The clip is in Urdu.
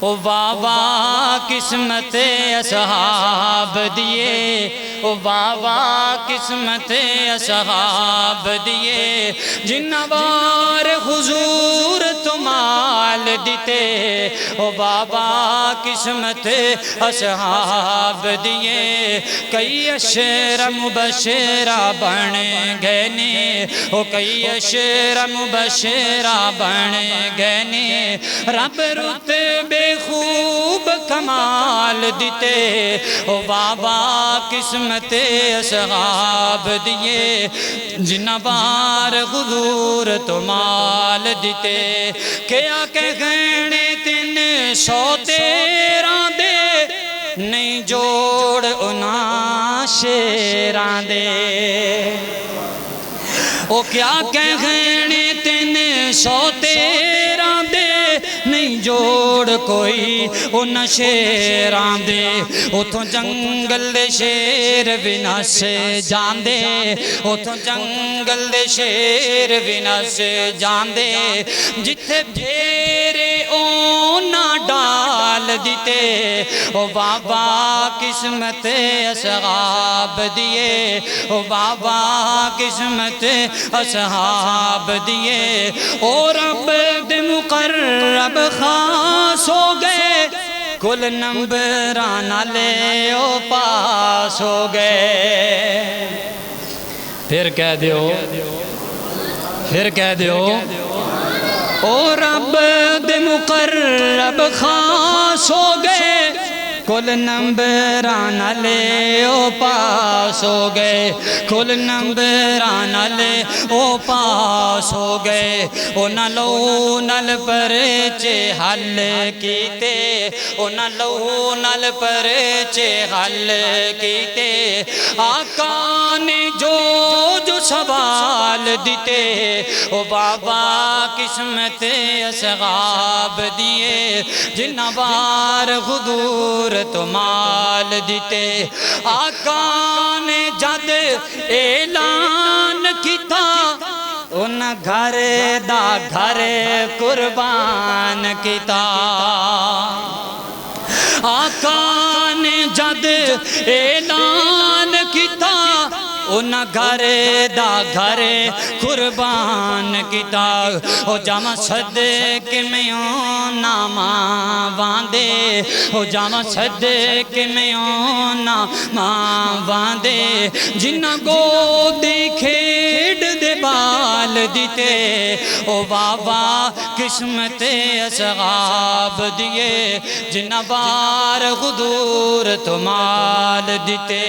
او واہ واہ قسمت اصحاب دیے، او واہ واہ قسمت اصحاب دیے، جنہ بار حضور تو مال دیتے، او واہ واہ قسمت اصحاب دیے، کئی عشر مبشرہ بن گئے نے، او کئی عشر مبشرہ بن گئے نے، رب رتبے خوب کمال دیتے، او بابا قسمت اصحاب دیے، جنہ بار حضور تو مال دیتے، کیا کہنے 313 دے، نہیں جوڑ انہاں شیران دے، او کیا کہنے 313 دے، نہیں جوڑ کوئی ان شیران دے، اتھوں جنگل دے شیر بھی نس جاندے، اتھوں جنگل دے شیر بھی نس جاندے، جتھے بھیرے اونا ڈال دیتے، او بابا قسمت اصحاب دیے، او بابا قسمت اصحاب دیے، اور رب دے مقرب خاص ہو گئے، کل نمبران لے او پاس ہو گئے، پھر کہہ دیو، پھر کہہ دیو، او رب دے مقرب خاص ہو گئے، کل نمبران لے او پاس ہو گئے، کل نمبران لے او پاس ہو گئے، اونا لو نل پرچے حل کیتے، اونا لو نل پرچے حل کیتے، آقا نے جو سوال دیتے، او بابا قسمت اصحاب دیے، جنہ بار حضور تو مال دیتے، آقا نے جد اعلان کیتا، ان گھر دا گھر قربان کیتا، آقا نے جد اعلان کیتا، ان گھر دا گھر قربان کیتا، او جامع صدق میں نامہ واندے، او جامع صدق میں نامہ واندے، جنہ گودی کھیڑ دے بال دیتے، او بابا قسمت اصحاب دیے، جنہ بار حضور تو مال دیتے۔